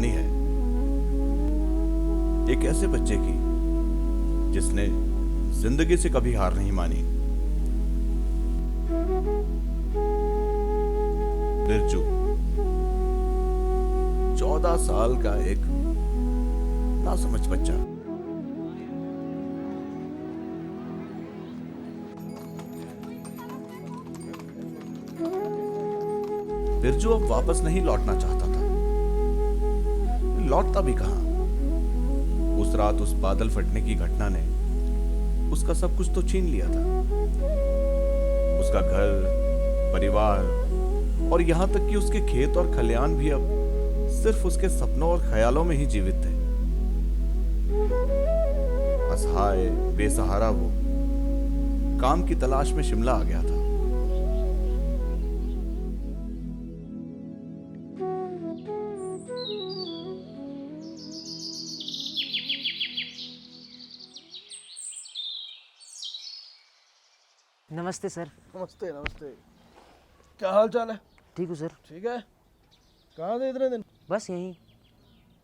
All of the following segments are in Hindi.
कहानी है एक ऐसे बच्चे की जिसने जिंदगी से कभी हार नहीं मानी। बिरजू 14 साल का एक नासमझ बच्चा। बिरजू अब वापस नहीं लौटना चाहता था। लौटता भी कहां। उस रात उस बादल फटने की घटना ने उसका सब कुछ तो छीन लिया था। उसका घर, परिवार और यहां तक कि उसके खेत और खलियान भी अब सिर्फ उसके सपनों और ख्यालों में ही जीवित थे। असहाय बेसहारा वो काम की तलाश में शिमला आ गया था। नमस्ते सर। नमस्ते नमस्ते। क्या हाल चाल है? ठीक हूँ सर। ठीक है। कहाँ थे इतने दिन? बस यहीं।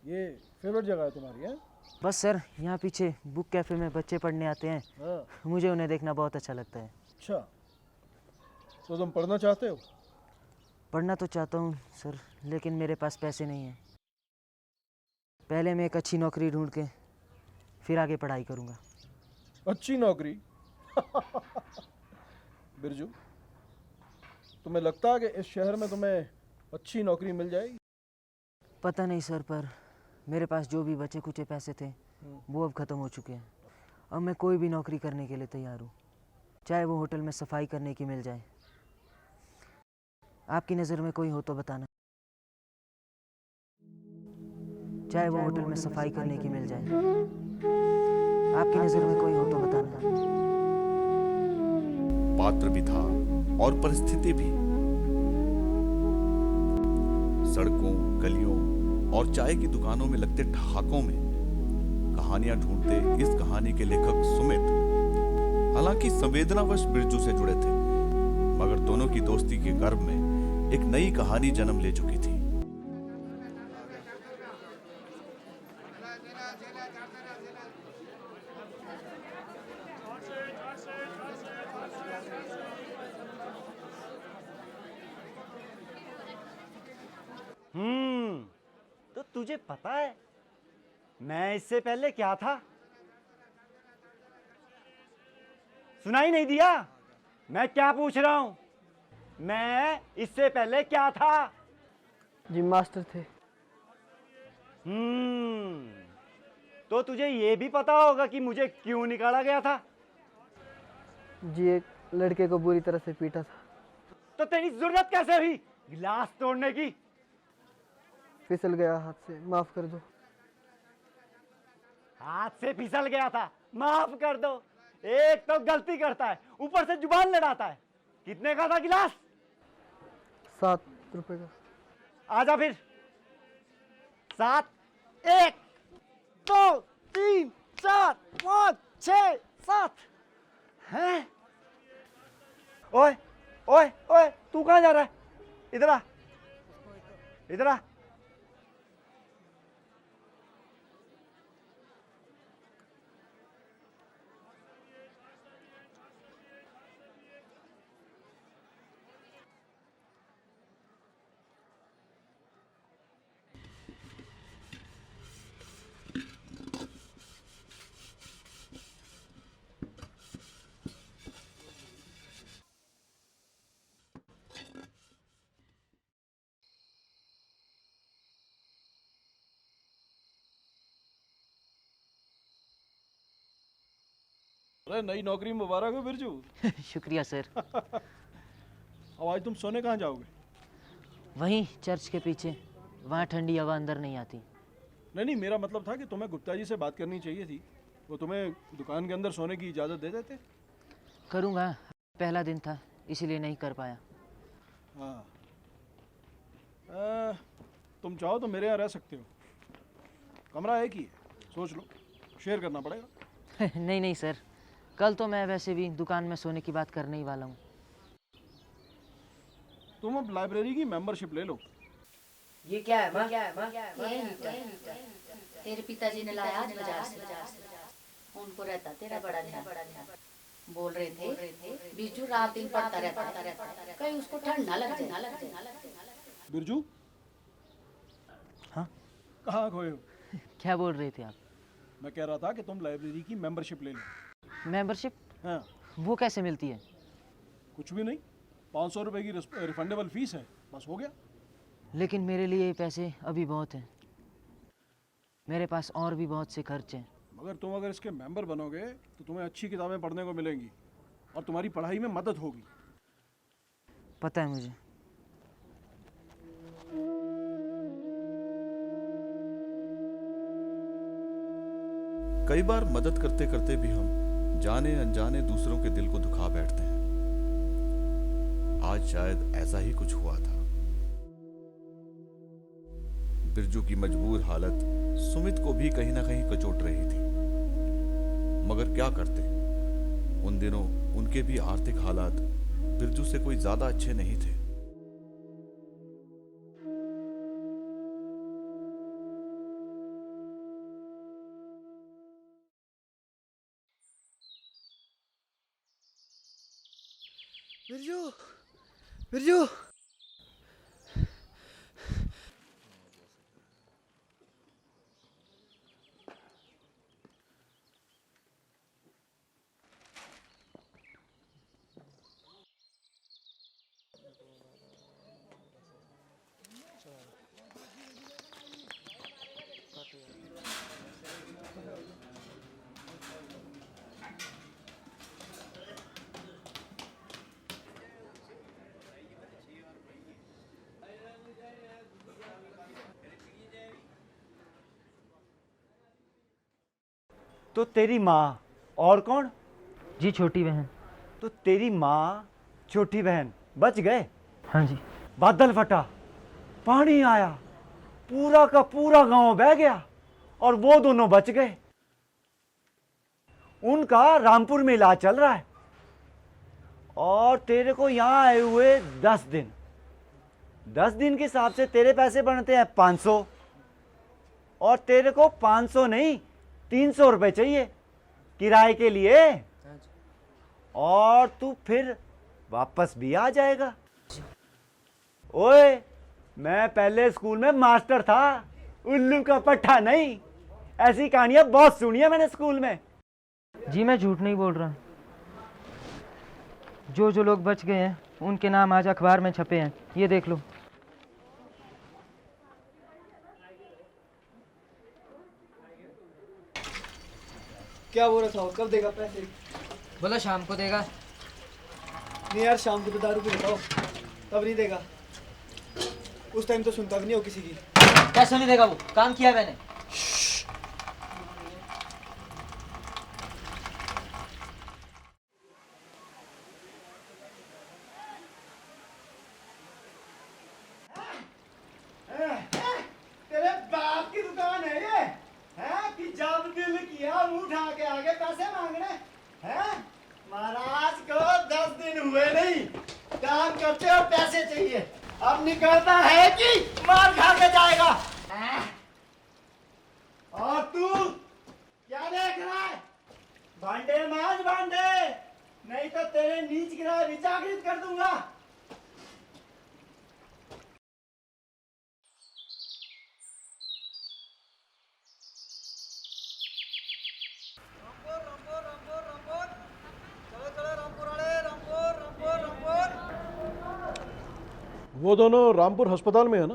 ये फेवरेट जगह है तुम्हारी है? बस सर, यहाँ पीछे बुक कैफ़े में बच्चे पढ़ने आते हैं। हाँ। मुझे उन्हें देखना बहुत अच्छा लगता है। अच्छा, तो तुम पढ़ना चाहते हो? पढ़ना तो चाहता हूँ सर, लेकिन मेरे पास पैसे नहीं हैं। पहले मैं एक अच्छी नौकरी ढूंढ के फिर आगे पढ़ाई करूँगा। अच्छी नौकरी? बिरजू, तुम्हें लगता है कि इस शहर में तुम्हें अच्छी नौकरी मिल जाएगी? पता नहीं सर, पर मेरे पास जो भी बचे कुचे पैसे थे वो अब ख़त्म हो चुके हैं। अब मैं कोई भी नौकरी करने के लिए तैयार हूँ, चाहे वो होटल में सफाई करने की मिल जाए। आपकी नज़र में कोई हो तो बताना। चाहे वो होटल में सफाई करने की मिल जाए। आपकी नज़र में कोई हो तो बताना। पात्र भी था और परिस्थिति भी। सड़कों, गलियों और चाय की दुकानों में लगते ठहाकों में कहानियां ढूंढते इस कहानी के लेखक सुमित हालांकि संवेदनावश बिरजू से जुड़े थे, मगर दोनों की दोस्ती के गर्भ में एक नई कहानी जन्म ले चुकी थी। तो तुझे पता है मैं इससे पहले क्या था? सुनाई नहीं दिया? मैं क्या पूछ रहा हूं? मैं इससे पहले क्या था? जिम मास्टर थे। तो तुझे ये भी पता होगा कि मुझे क्यों निकाला गया था? जी, एक लड़के को बुरी तरह से पीटा था। तो तेरी जरूरत कैसे हुई गिलास तोड़ने की? फिसल गया हाथ से, माफ कर दो। हाथ से फिसल गया था, माफ कर दो। एक तो गलती करता है, ऊपर से जुबान लड़ाता है। कितने का था गिलास? 7 रुपए का। आजा फिर। 7, 1, 2, 3, 4, 5, 6, 7। हैं? ओए ओए ओए, तू कहां जा रहा है? इधर आ, इधर आ। अरे नई नौकरी मुबारक हो बिरजू। शुक्रिया सर। अब आज तुम सोने कहाँ जाओगे? वहीं चर्च के पीछे, वहाँ ठंडी हवा अंदर नहीं आती। नहीं, मेरा मतलब था कि तुम्हें गुप्ता जी से बात करनी चाहिए थी। वो तुम्हें दुकान के अंदर सोने की इजाज़त दे देते। करूँगा, पहला दिन था इसीलिए नहीं कर पाया। हाँ, तुम चाहो तो मेरे यहाँ रह सकते हो। कमरा एक ही है, सोच लो, शेयर करना पड़ेगा। नहीं नहीं सर, कल तो मैं वैसे भी दुकान में सोने की बात करने ही वाला हूँ। तुम अब लाइब्रेरी की मेंबरशिप ले लो। ये क्या है माँ? ये लीटर तेरे पिताजी ने लाया आज बाजार से। उनको रहता तेरा बड़ा ध्यान। बोल रहे थे बिरजू रात दिन पढ़ता रहता कहीं उसको ठंड ना लग जाए। बिरजू, हाँ? कहाँ खोए हो? क्या बोल रहे थे आप? मैं कह रहा था कि तुम लाइब्रेरी की मेंबरशिप ले लो। मेंबरशिप? हाँ, वो कैसे मिलती है? कुछ भी नहीं, 500 रुपए की रिफंडेबल फीस है, बस हो गया। लेकिन मेरे लिए ये पैसे अभी बहुत हैं। मेरे पास और भी बहुत से खर्च हैं। मगर तुम अगर इसके मेंबर बनोगे तो तुम्हें अच्छी किताबें पढ़ने को मिलेंगी और तुम्हारी पढ़ाई में मदद होगी। पता है मुझे। कई बार मदद करते करते भी हम जाने अनजाने दूसरों के दिल को दुखा बैठते हैं। आज शायद ऐसा ही कुछ हुआ था। बिरजू की मजबूर हालत सुमित को भी कहीं ना कहीं कचोट रही थी। मगर क्या करते, उन दिनों उनके भी आर्थिक हालात बिरजू से कोई ज्यादा अच्छे नहीं थे। बिरजू, बिरजू, तो तेरी माँ और कौन? जी छोटी बहन। तो तेरी माँ छोटी बहन बच गए? हाँ जी। बादल फटा, पानी आया, पूरा का पूरा गांव बह गया और वो दोनों बच गए। उनका रामपुर में इलाज चल रहा है और तेरे को यहाँ आए हुए 10 दिन। 10 दिन के हिसाब से तेरे पैसे बनते हैं 500 और तेरे को 500 नहीं 300 रुपए चाहिए किराए के लिए। और तू फिर वापस भी आ जाएगा। ओए, मैं पहले स्कूल में मास्टर था, उल्लू का पट्टा नहीं। ऐसी कहानियां बहुत सुनी है मैंने स्कूल में। जी मैं झूठ नहीं बोल रहा। जो लोग बच गए हैं उनके नाम आज अखबार में छपे हैं, ये देख लो। क्या बोल रहा था? कब देगा पैसे? बोला शाम को देगा। नहीं यार, शाम को तो दारू पी लेता हो, तब नहीं देगा। उस टाइम तो सुनता भी नहीं हो किसी की। कैसे नहीं देगा? वो काम किया मैंने। तेरे बाप की दुकान है ये, है कि जब दिल किया मुंह उठा के आगे पैसे मांगने हैं? महाराज को 10 दिन हुए नहीं, काम करते और पैसे चाहिए। अब निकलता है कि मार खा के जाएगा। और तू क्या देख रहा है? भांडे मांझ भांडे, नहीं तो तेरे नीच गिराए विचाकृत कर दूंगा। वो दोनों रामपुर अस्पताल में है ना?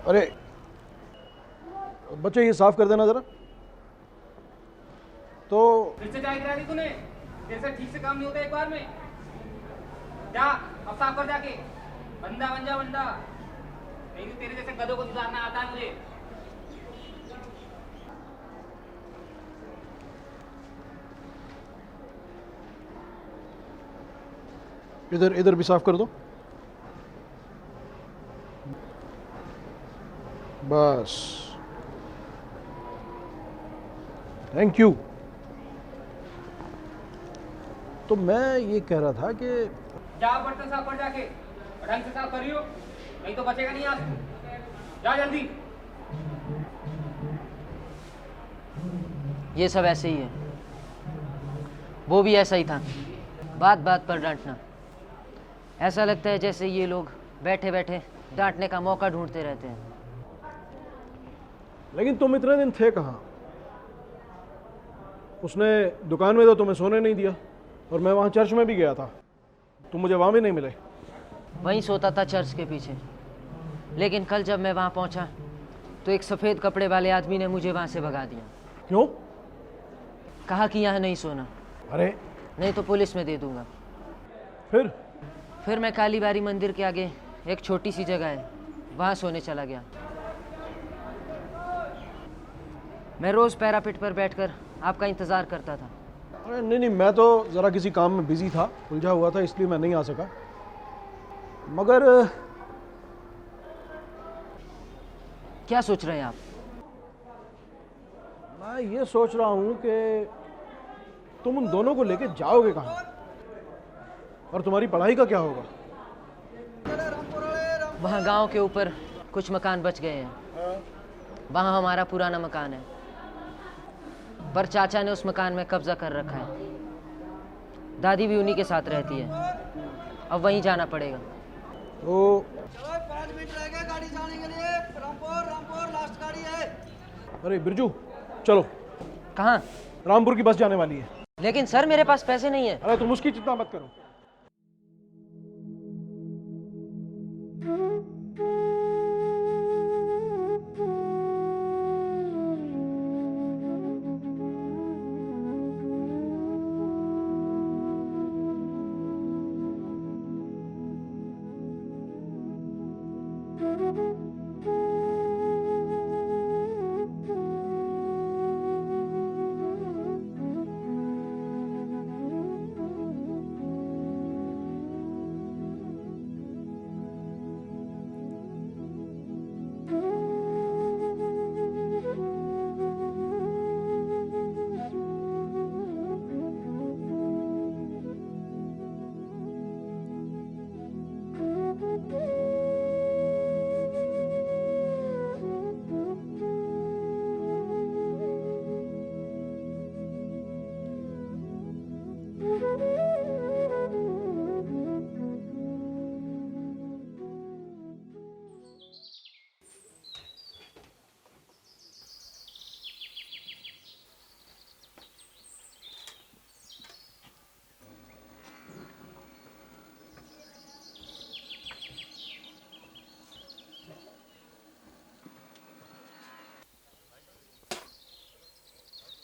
अरे बच्चे ये साफ कर देना जरा। तो फिर से चाय गिरा दी तूने? तेरे से ठीक से काम नहीं होता एक बार में। जा अब साफ कर जाके, बंदा बन जा बंदा। नहीं तो तेरे जैसे गधों को सुधारना आता है मुझे। इधर इधर भी साफ कर दो। बस, थैंक यू। तो मैं ये कह रहा था कि जा बर्तन साफ कर जाके, ढंग से साफ करियो, नहीं तो बचेगा नहीं आज। जा जल्दी। ये सब ऐसे ही है, वो भी ऐसा ही था, बात बात पर डांटना। ऐसा लगता है जैसे ये लोग बैठे बैठे डांटने का मौका ढूंढते रहते हैं। लेकिन तुम इतने दिन थे कहाँ? उसने दुकान में तो तुम्हें सोने नहीं दिया, और मैं वहाँ चर्च में भी गया था, तुम मुझे वहाँ भी नहीं मिले। वहीं सोता था चर्च के पीछे। लेकिन कल जब मैं वहाँ पहुँचा तो एक सफ़ेद कपड़े वाले आदमी ने मुझे वहाँ से भगा दिया। क्यों? कहा कि यहाँ नहीं सोना, अरे नहीं तो पुलिस में दे दूँगा। फिर मैं कालीबारी मंदिर के आगे एक छोटी सी जगह है, वहाँ सोने चला गया। मैं रोज़ पैरापिट पर बैठकर आपका इंतज़ार करता था। अरे नहीं, मैं तो ज़रा किसी काम में बिजी था, उलझा हुआ था, इसलिए मैं नहीं आ सका। मगर क्या सोच रहे हैं आप? मैं ये सोच रहा हूँ कि तुम उन दोनों को लेके जाओगे कहाँ, और तुम्हारी पढ़ाई का क्या होगा? वहाँ गांव के ऊपर कुछ मकान बच गए हैं, वहाँ हमारा पुराना मकान है, पर चाचा ने उस मकान में कब्जा कर रखा है। दादी भी उन्हीं के साथ रहती है, अब वहीं जाना पड़ेगा। तो 5 मिनट रह गए गाड़ी जाने के लिए। रामपुर लास्ट गाड़ी है। अरे बिरजू, चलो, कहाँ? रामपुर की बस जाने वाली है। लेकिन सर मेरे पास पैसे नहीं है। अरे तुम उसकी चिंता मत करो।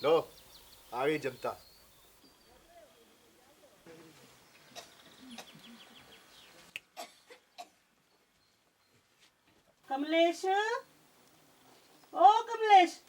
लो, आ गई जनता। कमलेश, ओ कमलेश,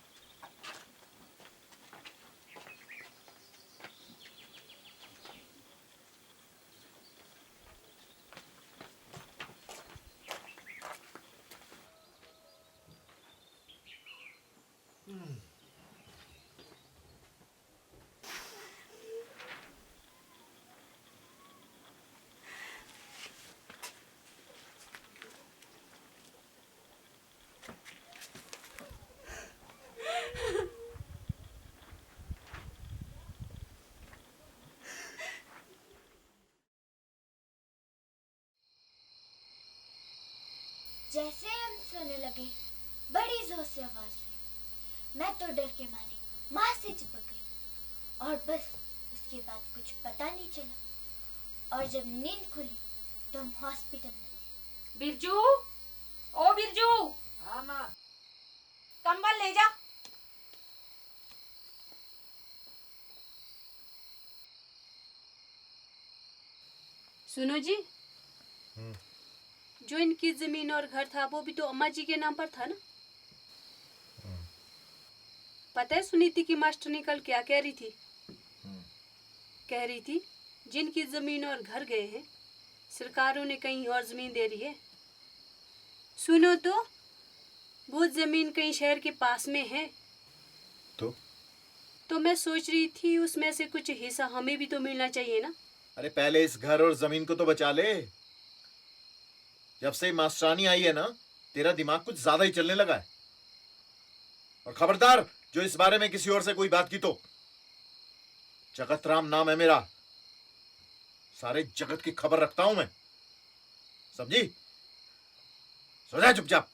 जैसे हम सोने लगे, बड़ी जोर से आवाज हुई। मैं तो डर के मारे माँ से चिपक गई, और बस उसके बाद कुछ पता नहीं चला। और जब नींद खुली तो हम हॉस्पिटल में थे। बिरजू, ओ बिरजू, हाँ माँ। कंबल ले जा। सुनो जी, जो इनकी जमीन और घर था वो भी तो अम्मा जी के नाम पर था ना? पता है सुनीति की मास्टरनी कल क्या कह रही थी? कह रही थी जिनकी जमीन और घर गए हैं सरकार उन्हें कहीं और जमीन दे रही है। सुनो तो, वो जमीन कहीं शहर के पास में है। तो मैं सोच रही थी उसमें से कुछ हिस्सा हमें भी तो मिलना चाहिए ना। अरे पहले इस घर और जमीन को तो बचा ले। जब से मास्टरानी आई है ना, तेरा दिमाग कुछ ज्यादा ही चलने लगा है। और खबरदार, जो इस बारे में किसी और से कोई बात की तो। जगत राम नाम है मेरा, सारे जगत की खबर रखता हूं मैं, समझी? सो जा चुपचाप।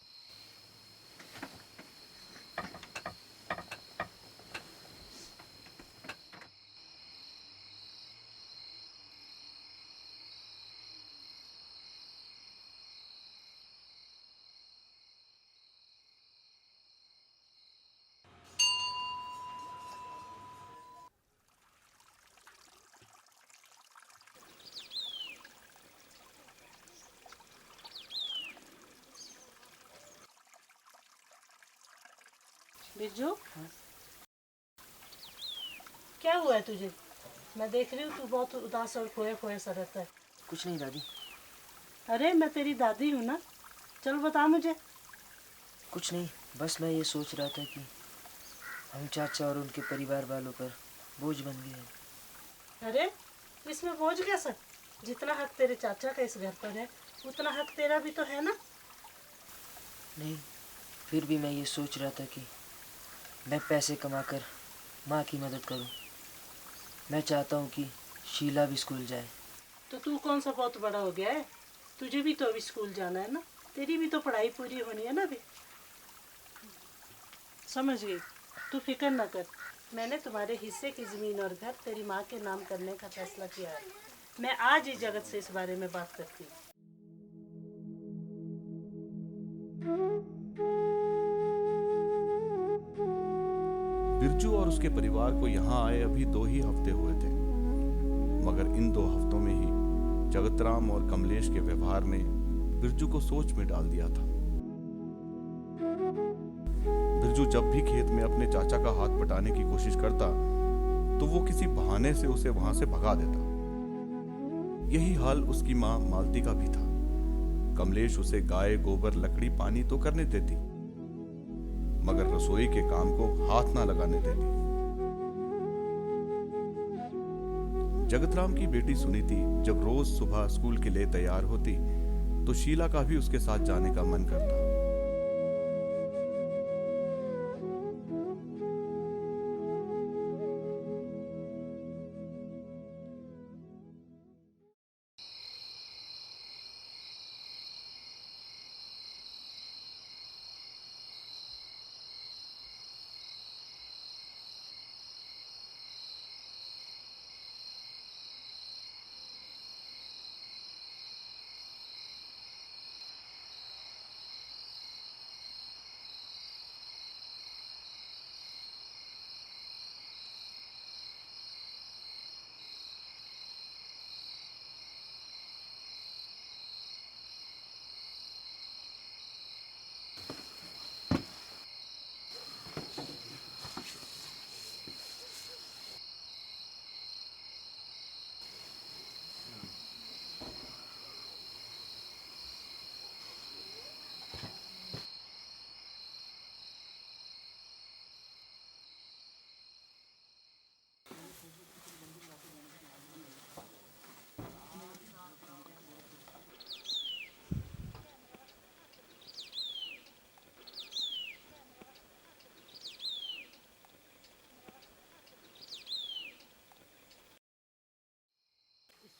बिरजू, क्या हुआ है तुझे? मैं देख रही हूँ तू बहुत उदास और खोया खोया सा रहता है। कुछ नहीं दादी। अरे मैं तेरी दादी हूँ ना, चल बता मुझे। कुछ नहीं, बस मैं ये सोच रहा था कि हम चाचा और उनके परिवार वालों पर बोझ बन गए हैं। अरे इसमें बोझ कैसा? जितना हक तेरे चाचा का इस घर पर है उतना हक तेरा भी तो है ना। नहीं, फिर भी मैं ये सोच रहा था कि मैं पैसे कमाकर माँ की मदद करूं। मैं चाहता हूं कि शीला भी स्कूल जाए। तो तू कौन सा बहुत बड़ा हो गया है? तुझे भी तो अभी स्कूल जाना है ना, तेरी भी तो पढ़ाई पूरी होनी है ना अभी। समझ गई, तू फिक्र ना कर। मैंने तुम्हारे हिस्से की ज़मीन और घर तेरी माँ के नाम करने का फैसला किया है। मैं आज ही जगत से इस बारे में बात करती हूँ। बिरजू और उसके परिवार को यहाँ आए अभी 2 ही हफ्ते हुए थे, मगर इन 2 हफ्तों में ही जगतराम और कमलेश के व्यवहार ने बिरजू को सोच में डाल दिया था। बिरजू जब भी खेत में अपने चाचा का हाथ बटाने की कोशिश करता तो वो किसी बहाने से उसे वहां से भगा देता। यही हाल उसकी माँ मालती का भी था। कमलेश उसे गाय, गोबर, लकड़ी, पानी तो करने देती, मगर रसोई के काम को हाथ ना लगाने देती। जगतराम की बेटी सुनीति जब रोज सुबह स्कूल के लिए तैयार होती तो शीला का भी उसके साथ जाने का मन करता।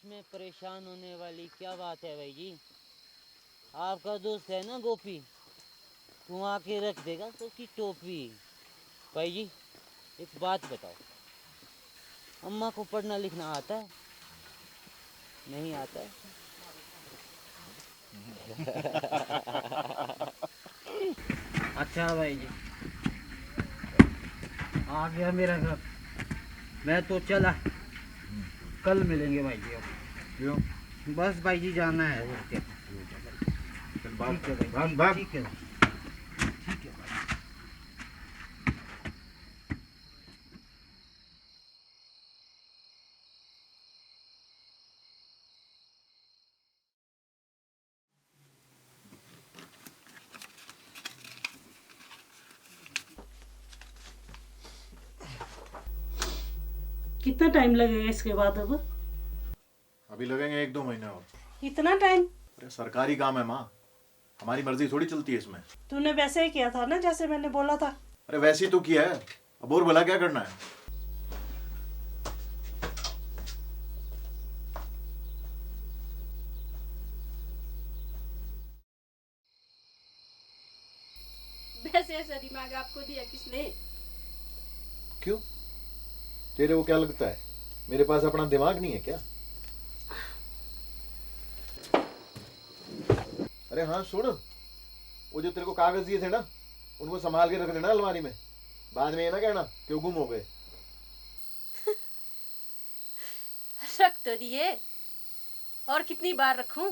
इसमें परेशान होने वाली क्या बात है भाई जी? आपका दोस्त है ना गोपी, तू आके रख देगा तो उसकी टोपी। भाई जी एक बात बताओ, अम्मा को पढ़ना लिखना आता है? नहीं आता है? अच्छा भाई जी, आ गया मेरा घर, मैं तो चला। कल मिलेंगे भाई जी। अब क्यों? बस भाई जी जाना है। चल भाग, ठीक है भाई, भाग, भाग। ठीक है। कितना टाइम लगेगा इसके बाद? अब अभी लगेंगे 1-2 महीने और। इतना टाइम? अरे सरकारी काम है माँ, हमारी मर्जी थोड़ी चलती है इसमें। तूने वैसे ही किया था ना जैसे मैंने बोला था। अरे वैसे ही तो किया है, अब और भला क्या करना है। वैसे ऐसा दिमाग आपको दिया किसने? क्यों, तेरे को क्या लगता है मेरे पास अपना दिमाग नहीं है क्या? अरे हाँ सुन, वो जो तेरे को कागज दिए थे ना, उनको संभाल के रख देना अलमारी में। बाद में ये ना कहना कि वो गुम हो गए। रख तो दिए, और कितनी बार रखूं?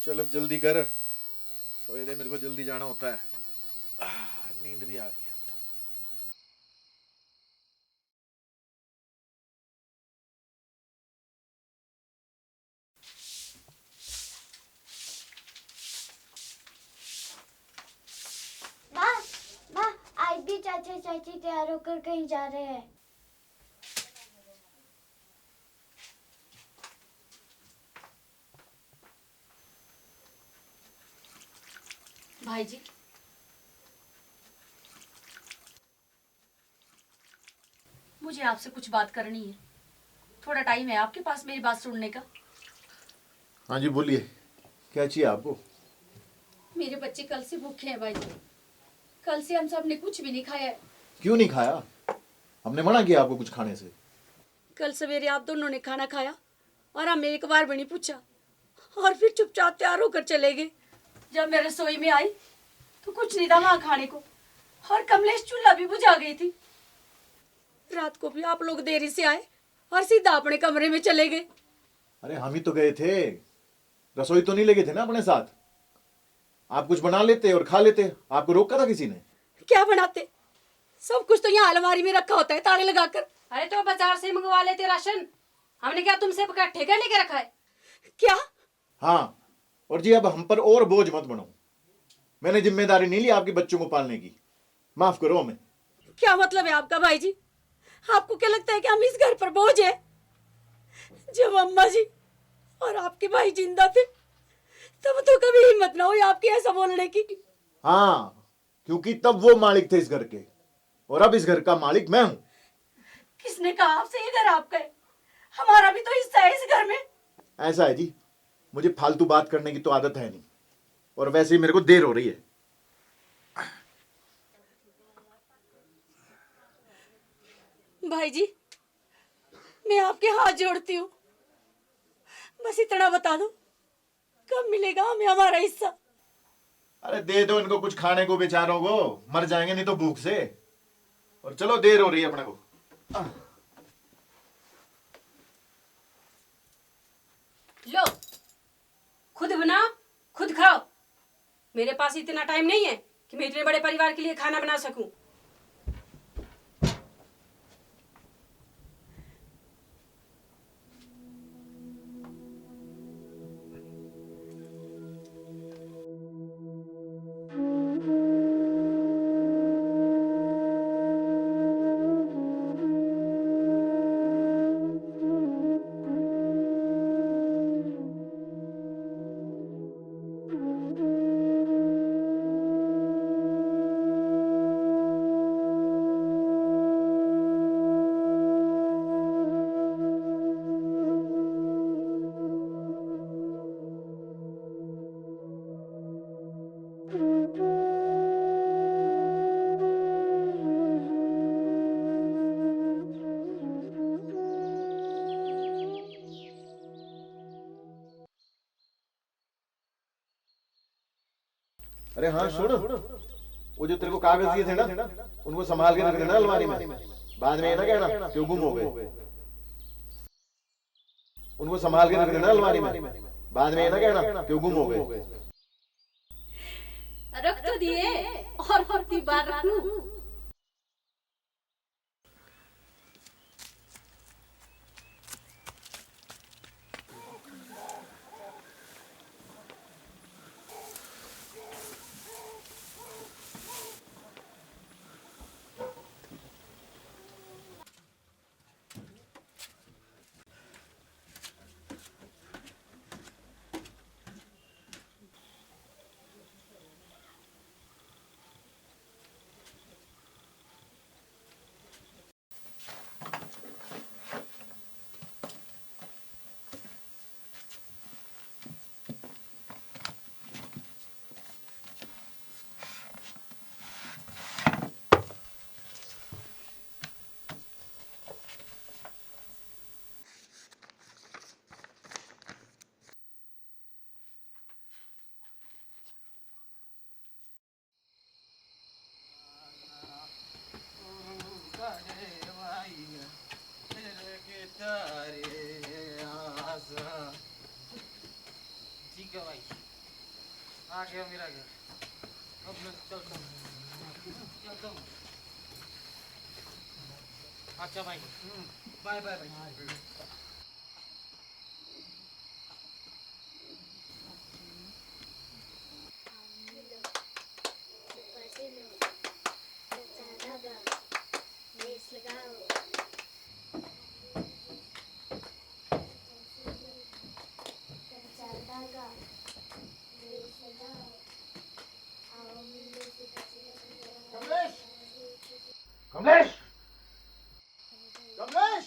चल अब जल्दी कर, सवेरे मेरे को जल्दी जाना होता है। नींद भी आ रही है अब तो। माँ माँ, आज भी चाचा चाची तैयार होकर कहीं जा रहे हैं। भाई जी, मुझे आपसे कुछ बात करनी है। थोड़ा टाइम है आपके पास मेरी बात सुनने का? हाँ जी बोलिए, क्या चाहिए आपको? मेरे बच्चे कल से भूखे हैं भाई जी। कल से हम सब ने कुछ भी नहीं खाया है। क्यों नहीं खाया? हमने मना किया आपको कुछ खाने से? कल सवेरे आप दोनों ने खाना खाया और हमें एक बार भी नहीं पूछा, और फिर चुपचाप तैयार होकर चले गए। जब मैं रसोई में आई तो कुछ नहीं था वहां खाने को, और कमलेश चूल्हा भी बुझा गई थी। रात को भी आप लोग देरी से आए और सीधा अपने कमरे में चले गए। अरे हम ही तो गए थे, रसोई तो नहीं ले गए थे ना अपने साथ। आप कुछ बना लेते और खा लेते, आपको रोका था किसी ने? क्या बनाते? सब कुछ तो यहाँ अलमारी में रखा होता है ताले लगाकर। अरे तो बाजार से मंगवा लेते राशन, हमने क्या तुमसे ठेका लेके रखा है क्या? हाँ, और जी अब हम पर और बोझ मत बनो। मैंने जिम्मेदारी नहीं ली आपके बच्चों को पालने की, माफ करो हमें। क्या मतलब है आपका भाई जी? आपको क्या लगता है कि हम इस घर पर बोझ है? जब अम्मा जी और आपके भाई जिंदा थे तब तो कभी हिम्मत ना हुई आपकी ऐसा बोलने की। हाँ, क्योंकि तब वो मालिक थे इस घर के, और अब इस घर का मालिक मैं हूं। किसने कहा आपसे ये घर आपका है? हमारा भी तो हिस्सा है इस घर में। ऐसा है जी, मुझे फालतू बात करने की तो आदत है नहीं, और वैसे ही मेरे को देर हो रही है। भाई जी, मैं आपके हाथ जोड़ती हूँ, बस इतना बता दो कब मिलेगा हमें हमारा हिस्सा। अरे दे दो इनको कुछ खाने को, बेचारों को, मर जाएंगे नहीं तो भूख से। और चलो देर हो रही है अपने को। लो, खुद बनाओ खुद खाओ। मेरे पास इतना टाइम नहीं है कि मैं इतने बड़े परिवार के लिए खाना बना सकूं। अरे हाँ सुन, वो जो तेरे को कागज दिए थे ना, उनको संभाल के रख देना अलमारी में। बाद में ये ना कहना कि वो गुम हो गए। उनको संभाल के रख देना अलमारी में। बाद में ये ना कहना कि वो गुम हो गए। रख तो दिए, और कितनी बार रखूं? तेरे आसा। ठीक है भाई, आ गया मेरा घर। अब मैं चलता हूँ। अच्छा भाई, बाय बाय भाई। कमलेश, कमलेश, कमलेश।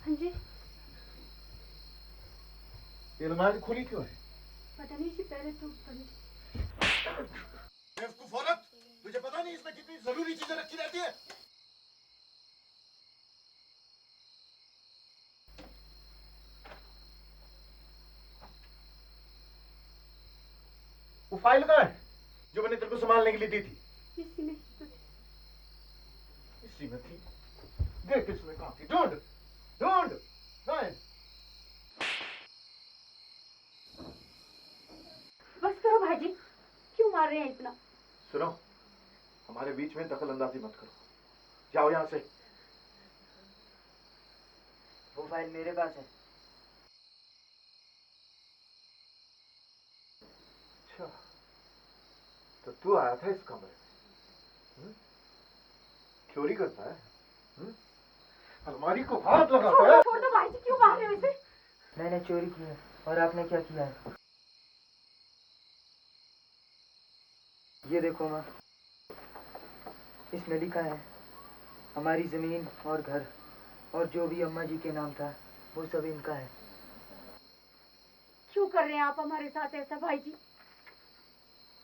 हाँ जी, ये अलमारी खुली क्यों है? पता नहीं जी, पहले तो बंद। बेवकूफ औरत, तुझे पता नहीं इसमें कितनी जरूरी चीजें रखी रहती है? वो फाइल कहाँ है जो मैंने तेरे को संभालने के लिए दी थी? इसी में इसी में थी। देख इसमें कहाँ थी? ढूंढ ढूंढ। कहाँ है? बस करो भाई जी, क्यों मार रहे हैं इतना? सुनो, हमारे बीच में दखल अंदाजी मत करो। जाओ यहाँ से। वो फाइल मेरे पास है। अच्छा, तो तू आया था इस कमरे में? चोरी करता है? अलमारी को हाथ लगाता है? छोड़ दो भाई जी, क्यों मार रहे हो इसे? मैंने चोरी की है, और आपने क्या किया है? ये देखो माँ, इसमें लिखा है हमारी जमीन और घर, और जो भी अम्मा जी के नाम था वो सब इनका है। क्यों कर रहे हैं आप हमारे साथ ऐसा भाई जी?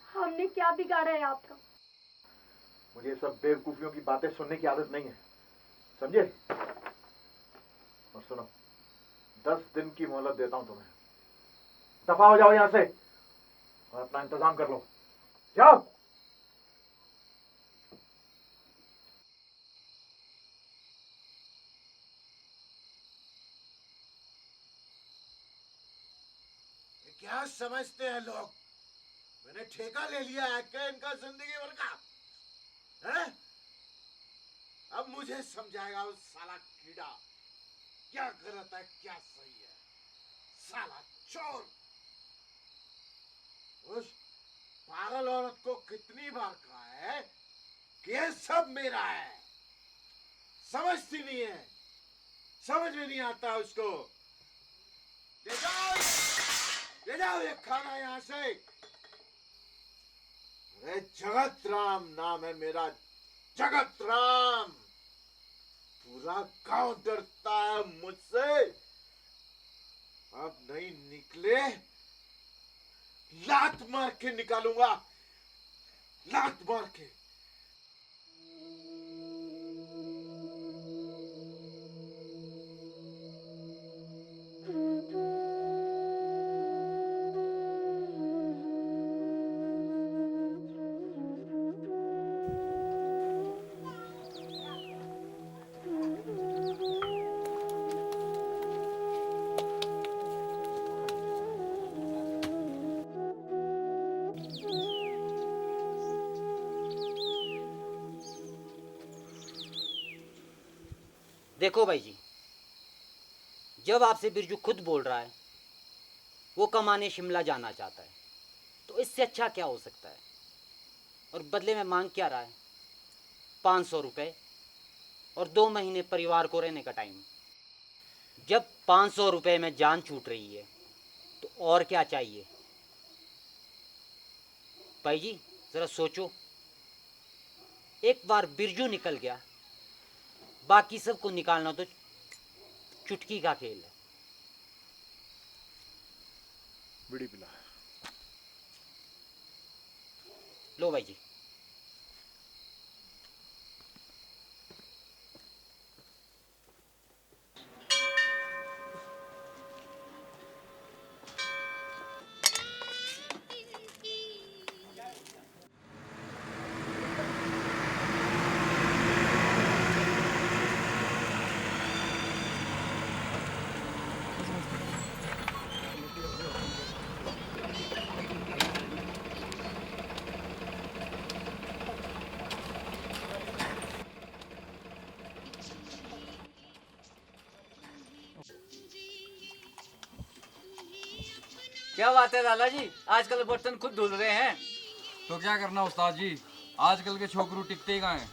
हमने क्या बिगाड़ा है आपका? मुझे सब बेवकूफियों की बातें सुनने की आदत नहीं है, समझे? और सुनो, 10 दिन की मोहलत देता हूं तुम्हें। दफा हो जाओ यहां से और अपना इंतजाम कर लो। जाओ। क्या समझते हैं लोग? मैंने ठेका ले लिया है क्या इनका जिंदगी भर का? हैं? अब मुझे समझाएगा उस साला कीड़ा, क्या गलत है क्या सही है। साला चोर। उस पागल औरत को कितनी बार कहा है कि ये सब मेरा है, समझती नहीं है, समझ में नहीं आता उसको। ले जाओ ये खाना यहां से। अरे जगत राम नाम है मेरा, जगत राम। पूरा गांव डरता है मुझसे। अब नहीं निकले, लात मार के निकालूंगा, लात मार के। देखो भाई जी, जब आपसे बिरजू खुद बोल रहा है वो कमाने शिमला जाना चाहता है, तो इससे अच्छा क्या हो सकता है? और बदले में मांग क्या रहा है? 500 रुपये और 2 महीने परिवार को रहने का टाइम। जब 500 रुपये में जान छूट रही है तो और क्या चाहिए? भाई जी जरा सोचो, एक बार बिरजू निकल गया, बाकी सबको निकालना तो चुटकी का खेल है। बीड़ी पिला। लो भाई जी। क्या बात है लाला जी, आजकल बर्तन खुद धुल रहे हैं। तो क्या करना उस्ताद जी, आजकल के छोकरू टिकते ही कहाँ हैं।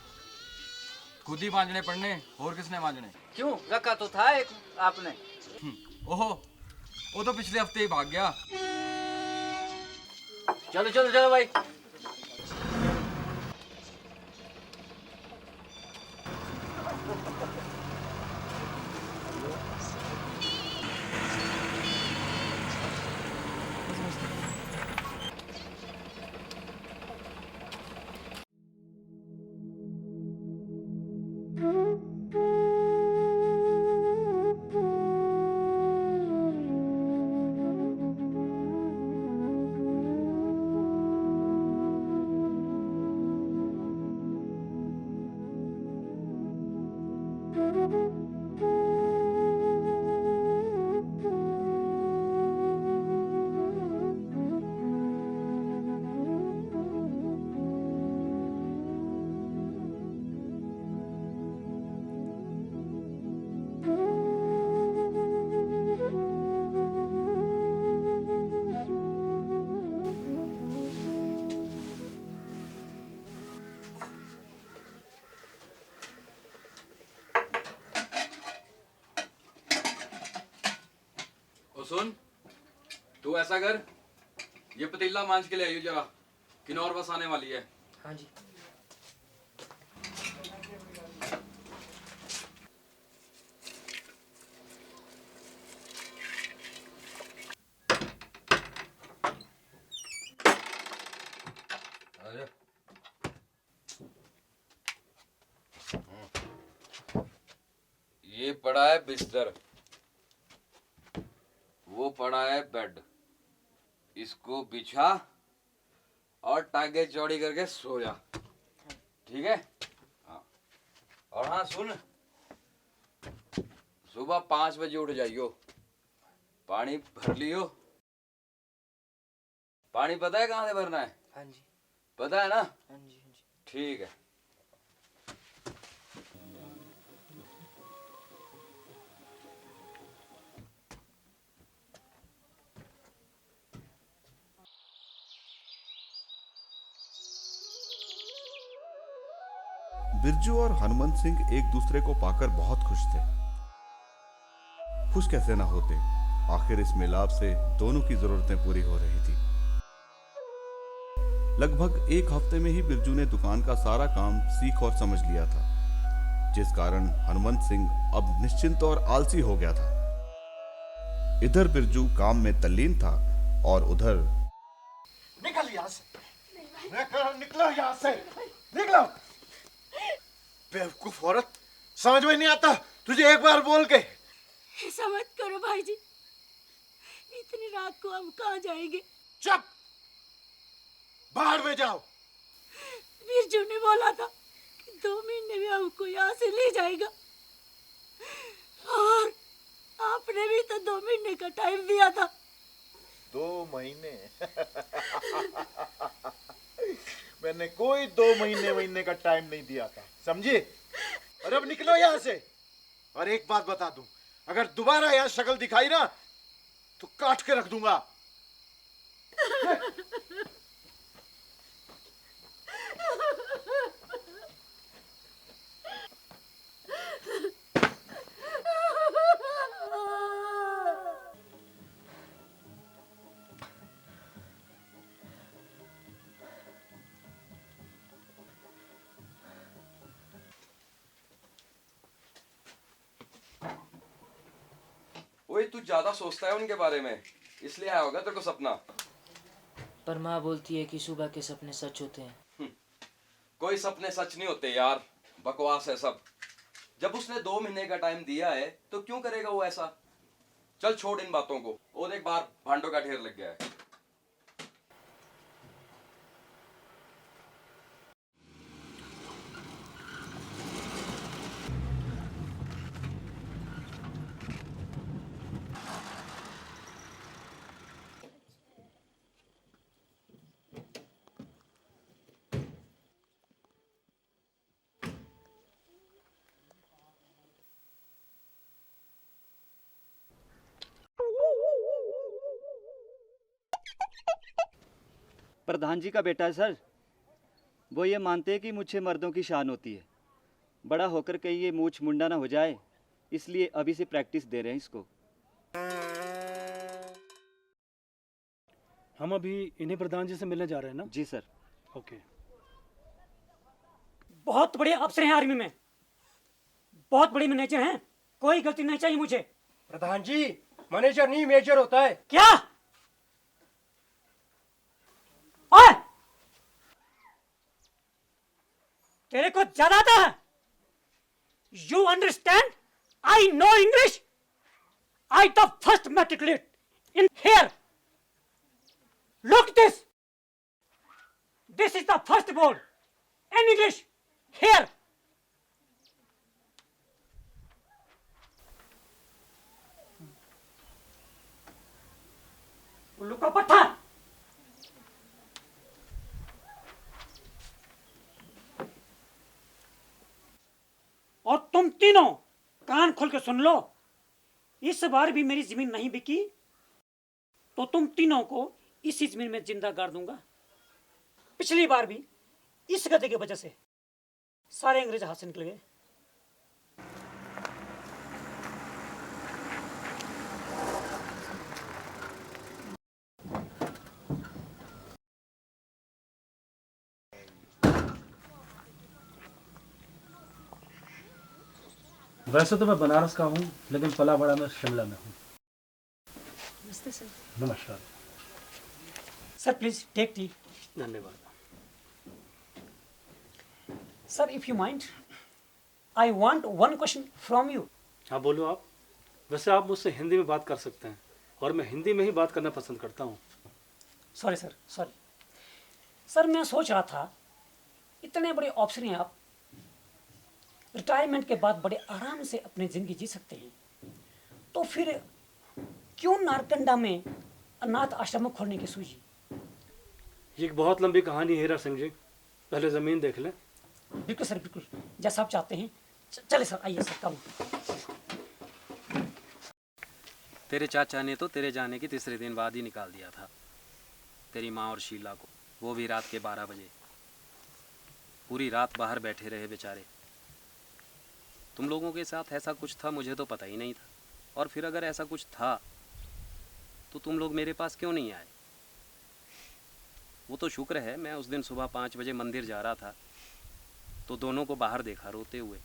खुद ही मांजने पड़ने, और किसने मांजने। क्यों, रखा तो था एक आपने। ओहो, वो तो पिछले हफ्ते ही भाग गया। चलो चलो चलो भाई। सुन, तू ऐसा कर, ये पतीला मांझ के ले आइयो जरा, किन्नौर बस आने वाली है। हाँ जी। ये पड़ा है बिस्तर, वो पड़ा है बेड, इसको बिछा और टांगे चौड़ी करके सो जा, ठीक है? हाँ। और हाँ सुन, सुबह 5 बजे उठ जाइयो, पानी भर लियो। पानी पता है कहाँ से भरना है? हाँ जी। पता है ना? हाँ जी हाँ जी। ठीक है। बिरजू और हनुमंत सिंह एक दूसरे को पाकर बहुत खुश थे। खुश कैसे ना होते, आखिर इस मिलाप से दोनों की जरूरतें पूरी हो रही थी। लगभग एक हफ्ते में ही बिरजू ने दुकान का सारा काम सीख और समझ लिया था, जिस कारण हनुमंत सिंह अब निश्चिंत और आलसी हो गया था। इधर बिरजू काम में तल्लीन था और उधर निकल यहाँ से, निकलो यहाँ से, निकलो। बेवकूफ औरत, समझ में नहीं आता तुझे एक बार बोल के। ऐसा मत करो भाई जी, इतनी रात को हम कहाँ जाएंगे? चुप, बाहर में जाओ। बिरजू ने बोला था कि 2 महीने में हमको यहाँ से ले जाएगा, और आपने भी तो 2 महीने का टाइम दिया था। 2 महीने? मैंने कोई 2 महीने का टाइम नहीं दिया था, समझी? और अब निकलो यहाँ से। और एक बात बता दूं, अगर दोबारा यहाँ शक्ल दिखाई ना तो काट के रख दूंगा। ओए तू ज्यादा सोचता है उनके बारे में, इसलिए आया होगा तेरे को सपना। पर माँ बोलती है कि सुबह के सपने सच होते हैं। कोई सपने सच नहीं होते यार, बकवास है सब। जब उसने 2 महीने का टाइम दिया है तो क्यों करेगा वो ऐसा? चल छोड़ इन बातों को, और एक बार भांडों का ढेर लग गया है। प्रधान जी का बेटा है सर। वो ये मानते हैं कि मुझे मर्दों की शान होती है। बड़ा होकर कहीं ये मूछ मुंडा ना हो जाए, इसलिए अभी से प्रैक्टिस दे रहे हैं इसको। हम अभी इन्हीं प्रधान जी से मिलने जा रहे हैं ना? जी सर। ओके। बहुत बड़े अफसर हैं आर्मी में, बहुत बड़े मैनेजर हैं, कोई गलती नहीं चाहिए मुझे। प्रधान जी, मैनेजर नहीं मेजर होता है। क्या? ओए! तेरे को ज्यादा आता है? You understand? I know English. I the first matriculate in here. Look this. This is the first board in English here. उल्लू का पट्टा। और तुम तीनों कान खोल के सुन लो, इस बार भी मेरी जमीन नहीं बिकी तो तुम तीनों को इसी जमीन में जिंदा गाड़ दूंगा। पिछली बार भी इस गधे की वजह से सारे अंग्रेज हाथ से निकल गए। वैसे तो मैं बनारस का हूँ, लेकिन पला बड़ा मैं शिमला में हूँ। नमस्ते सर। नमस्कार सर, प्लीज टेक टी। धन्यवाद sir, if you mind, I want one question from you. हाँ बोलो आप। वैसे आप मुझसे हिंदी में बात कर सकते हैं और मैं हिंदी में ही बात करना पसंद करता हूँ। Sorry sir, sorry sir. मैं सोच रहा था, इतने बड़े ऑफिसर हैं आप, रिटायरमेंट के बाद बड़े आराम से अपनी जिंदगी जी सकते हैं, तो फिर क्यों नारकंडा में अनाथ आश्रम खोलने की सूझी? ये एक बहुत लंबी कहानी है हीरा सिंह जी, पहले जमीन देख लें। बिल्कुल सर, बिल्कुल, जैसा आप चाहते हैं। चले सर, आइए सर, कम। तेरे चाचा ने तो तेरे जाने के तीसरे दिन बाद ही निकाल दिया था, तेरी माँ और शीला को, वो भी रात के 12 बजे। पूरी रात बाहर बैठे रहे बेचारे। तुम लोगों के साथ ऐसा कुछ था मुझे तो पता ही नहीं था, और फिर अगर ऐसा कुछ था तो तुम लोग मेरे पास क्यों नहीं आए? वो तो शुक्र है मैं उस दिन सुबह 5 बजे मंदिर जा रहा था तो दोनों को बाहर देखा रोते हुए।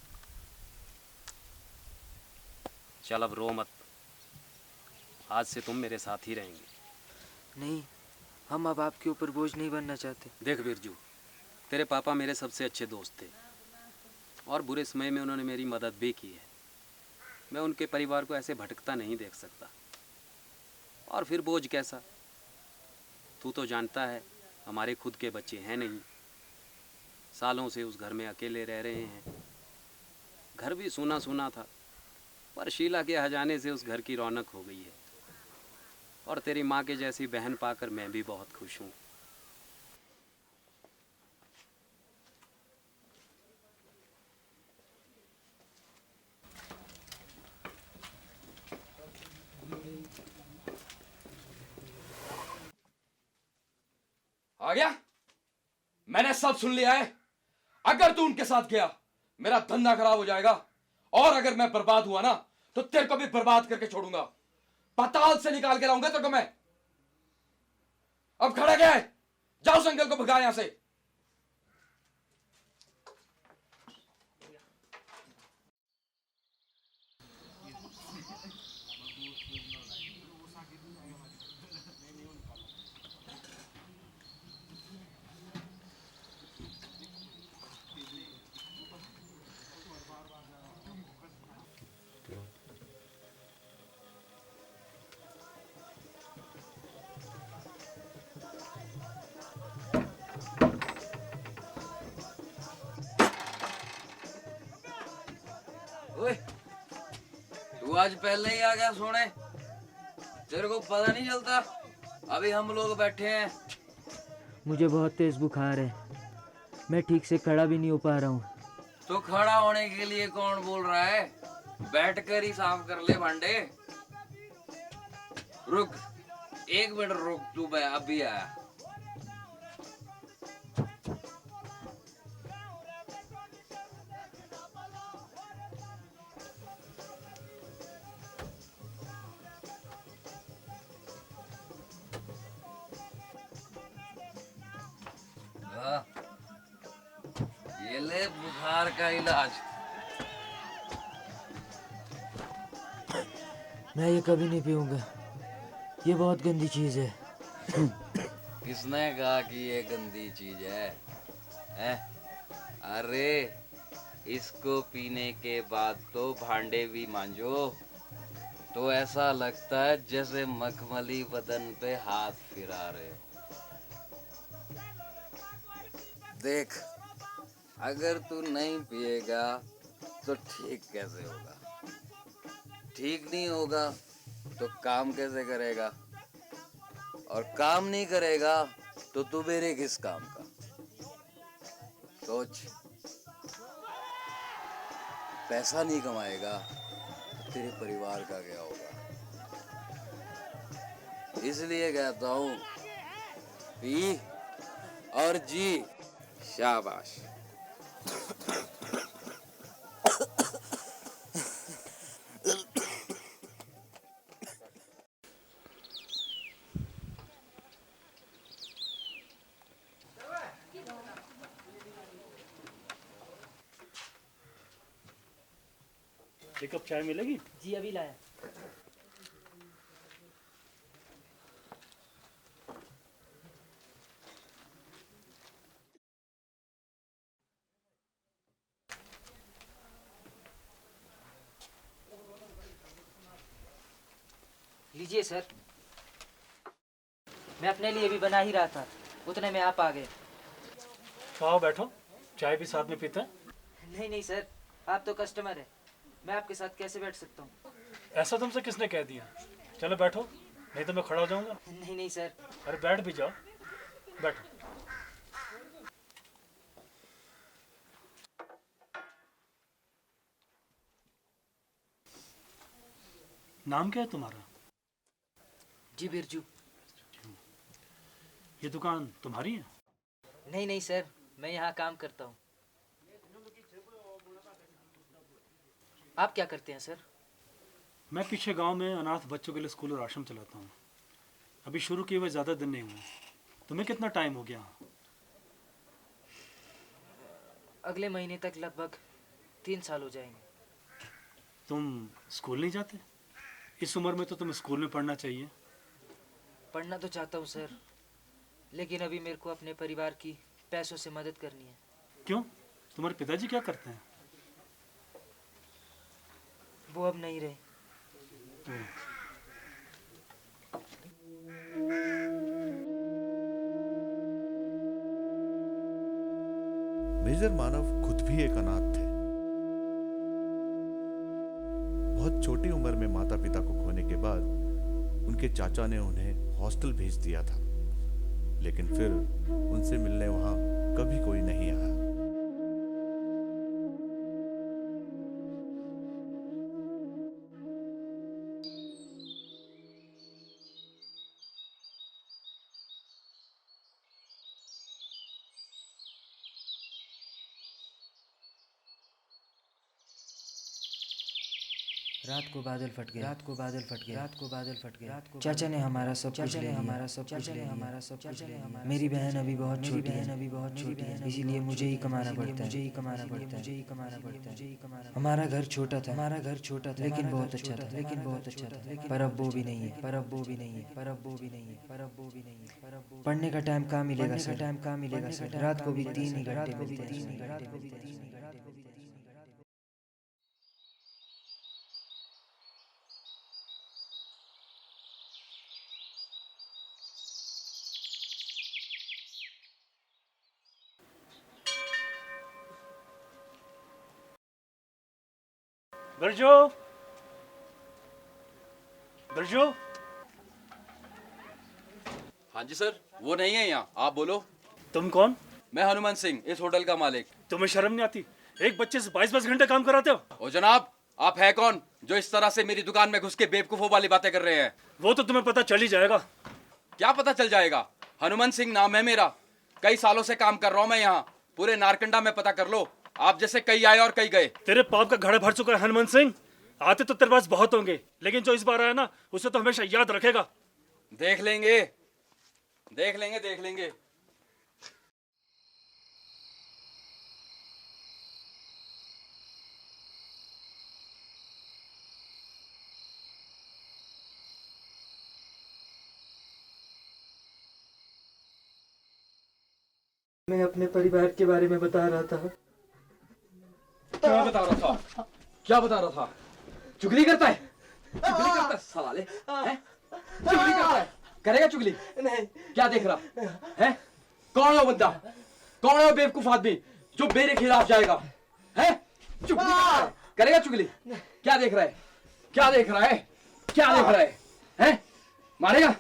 चल अब रो मत, आज से तुम मेरे साथ ही रहेंगे। नहीं, हम अब आपके ऊपर बोझ नहीं बनना चाहते। देख बिरजू, तेरे पापा मेरे सबसे अच्छे दोस्त थे और बुरे समय में उन्होंने मेरी मदद भी की है। मैं उनके परिवार को ऐसे भटकता नहीं देख सकता। और फिर बोझ कैसा? तू तो जानता है हमारे खुद के बच्चे हैं नहीं, सालों से उस घर में अकेले रह रहे हैं। घर भी सूना सूना था, पर शीला के आ जाने से उस घर की रौनक हो गई है। और तेरी माँ के जैसी बहन पाकर मैं भी बहुत खुश हूँ। आ गया? मैंने सब सुन लिया है। अगर तू उनके साथ गया मेरा धंधा खराब हो जाएगा, और अगर मैं बर्बाद हुआ ना तो तेरे को भी बर्बाद करके छोड़ूंगा। पाताल से निकाल के लाऊंगा तेरे को मैं। अब खड़ा क्या है? जाओ उस अंकल को भगा यहां से। ओए, तू आज पहले ही आ गया सोने? तेरे को पता नहीं चलता? अभी हम लोग बैठे हैं। मुझे बहुत तेज बुखार है, मैं ठीक से खड़ा भी नहीं हो पा रहा हूँ। तो खड़ा होने के लिए कौन बोल रहा है? बैठ कर ही साफ कर ले भांडे। रुक, 1 मिनट रुक, तू अभी आया। ये ले बुखार का इलाज। मैं ये कभी नहीं पीऊंगा, ये बहुत गंदी चीज़ है। किसने कहा कि ये गंदी चीज है? अरे इसको पीने के बाद तो भांडे भी मांजो तो ऐसा लगता है जैसे मखमली बदन पे हाथ फिरा रहे हो। देख, अगर तू नहीं पिएगा तो ठीक कैसे होगा? ठीक नहीं होगा तो काम कैसे करेगा? और काम नहीं करेगा तो तू मेरे किस काम का? सोच। पैसा नहीं कमाएगा तो तेरे परिवार का क्या होगा? इसलिए कहता हूँ पी और जी। शाबाश। एक कप चाय मिलेगी? जी अभी लाया। लीजिए सर। मैं अपने लिए भी बना ही रहा था, उतने में आप आ गए। आओ बैठो, चाय भी साथ में पीते हैं। नहीं नहीं सर, आप तो कस्टमर हैं, मैं आपके साथ कैसे बैठ सकता हूँ? ऐसा तुमसे किसने कह दिया? चलो बैठो, नहीं तो मैं खड़ा हो जाऊंगा। नहीं नहीं सर। अरे बैठ भी जाओ, बैठो। नाम क्या है तुम्हारा? जी बिरजू। ये दुकान तुम्हारी है? नहीं नहीं सर, मैं यहाँ काम करता हूँ। आप क्या करते हैं सर? मैं पीछे गांव में अनाथ बच्चों के लिए स्कूल और आश्रम चलाता हूँ। अभी शुरू किए हुए ज़्यादा दिन नहीं हुए। तुम्हें कितना टाइम हो गया? अगले महीने तक लगभग 3 साल हो जाएंगे। तुम स्कूल नहीं जाते? इस उम्र में तो तुम्हें स्कूल में पढ़ना चाहिए। पढ़ना तो चाहता हूँ सर, लेकिन अभी मेरे को अपने परिवार की पैसों से मदद करनी है। क्यों? तुम्हारे पिताजी क्या करते हैं? वो अब नहीं रहे। मेजर मानव खुद भी एक अनाथ थे। बहुत छोटी उम्र में माता पिता को खोने के बाद उनके चाचा ने उन्हें हॉस्टल भेज दिया था, लेकिन फिर उनसे मिलने वहां कभी कोई नहीं आया। रात को बादल फट गए, रात को बादल फट गए, रात को बादल फट गए। चाचा ने हमारा सब कुछ ले लिया, हमारा सब कुछ ले लिया। मेरी बहन अभी बहुत छोटी है, इसीलिए मुझे ही कमाना पड़ता है। हमारा घर छोटा था, लेकिन बहुत अच्छा था, पर अब वो भी नहीं है। पढ़ने का टाइम कहाँ मिलेगा सर? रात को भी 3 ही घंटे मिलते हैं। बिरजू, बिरजू। हाँ जी सर, वो नहीं है यहाँ। आप बोलो। तुम कौन? मैं हनुमान सिंह, इस होटल का मालिक। तुम्हें शर्म नहीं आती? एक बच्चे से 22 घंटे काम कराते हो? ओ जनाब, आप है कौन जो इस तरह से मेरी दुकान में घुस के बेवकूफों वाली बातें कर रहे हैं? वो तो तुम्हें पता चल ही जाएगा। क्या पता चल जाएगा? हनुमान सिंह नाम है मेरा। कई सालों से काम कर रहा हूँ मैं यहाँ। पूरे नारकंडा में पता कर लो। आप जैसे कई आए और कई गए। तेरे पाप का घड़ा भर चुका है हनुमान सिंह। आते तो तेरे पास बहुत होंगे, लेकिन जो इस बार आया ना, उसे तो हमेशा याद रखेगा। देख लेंगे, देख लेंगे, देख लेंगे। मैं अपने परिवार के बारे में बता रहा था। क्या बता रहा था? क्या बता रहा था? चुगली करता है? चुगली करता है साले? हैं? चुगली करता है? करेगा चुगली? नहीं। क्या देख रहा है? कौन है वो बंदा? कौन है वो बेवकूफ आदमी जो मेरे खिलाफ जाएगा? है? चुगली करता है? करेगा चुगली? क्या देख रहा है? क्या देख रहा है? क्या देख रहा है? हैं? मारेगा?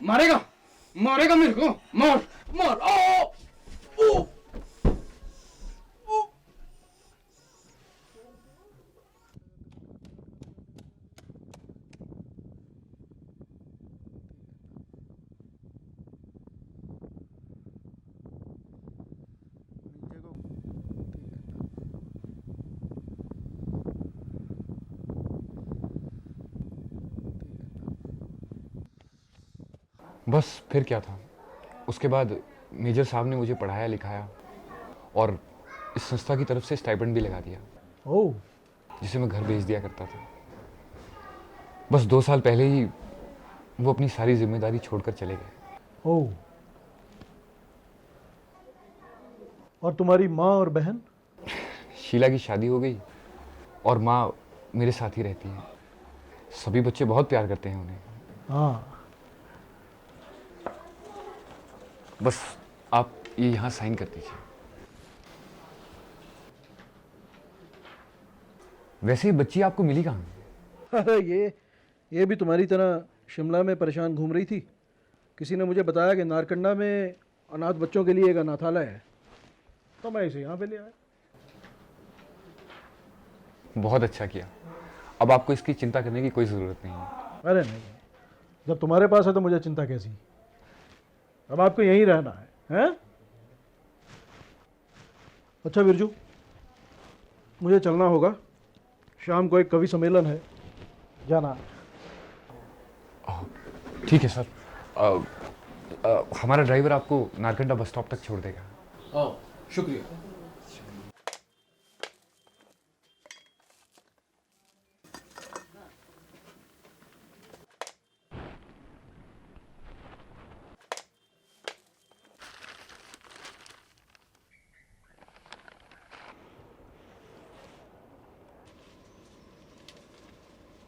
मारेगा? मारेगा मेरे को? मार! मार! ओ! ओ! बस फिर क्या था। उसके बाद मेजर साहब ने मुझे पढ़ाया लिखाया और इस संस्था की तरफ से स्टाइपेंड भी लगा दिया। ओह। जिसे मैं घर भेज दिया करता था। बस 2 साल पहले ही वो अपनी सारी जिम्मेदारी छोड़कर चले गए। ओह। और तुम्हारी माँ और बहन? शीला की शादी हो गई और माँ मेरे साथ ही रहती है। सभी बच्चे बहुत प्यार करते हैं उन्हें। हाँ। बस आप ये यहाँ साइन कर दीजिए। वैसे ही बच्ची आपको मिली कहाँ? अरे ये भी तुम्हारी तरह शिमला में परेशान घूम रही थी। किसी ने मुझे बताया कि नारकंडा में अनाथ बच्चों के लिए एक अनाथालय है, तो मैं इसे यहाँ पे ले आया। बहुत अच्छा किया। अब आपको इसकी चिंता करने की कोई ज़रूरत नहीं है। अरे नहीं, जब तुम्हारे पास है तो मुझे चिंता कैसी। अब आपको यहीं रहना है, हैं? अच्छा बिरजू, मुझे चलना होगा। शाम को एक कवि सम्मेलन है, जाना। ठीक है सर। हमारा ड्राइवर आपको नारकंडा बस स्टॉप तक छोड़ देगा। शुक्रिया।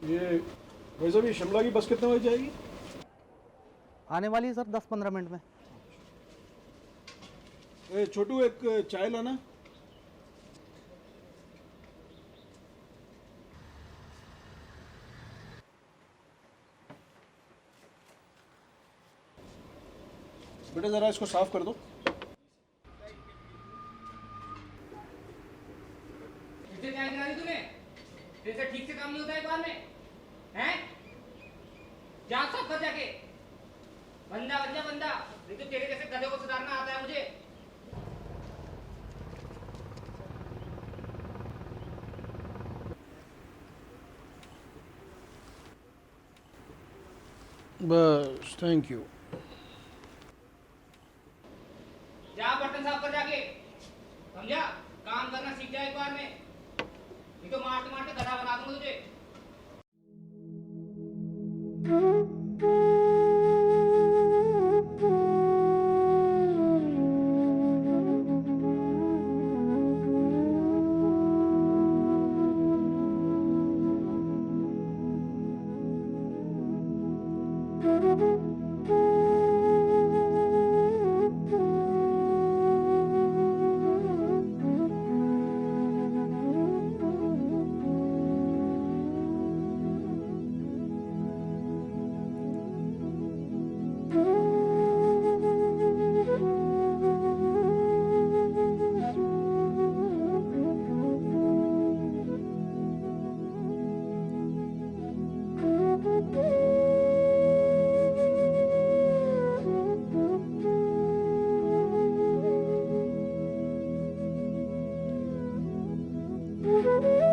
ये वैसे भी शिमला की बस कितने बजे जाएगी? आने वाली है सर 10-15 मिनट में। छोटू एक चाय लाना। बेटा जरा इसको साफ कर दो। इससे चाय गिरा दी तूने? तेरे से ठीक से काम नहीं होता एक बार में? हैं? जा साफ कर जाके। बंदा बन जा बंदा। नहीं तो तेरे जैसे गधे को सुधारना आता है मुझे। बस, थैंक यू। जा बर्तन साफ कर जाके। समझा? काम करना सीख जा एक बार में। नहीं तो मारते मारते गधा बना दूंगा तुझे। Thank you.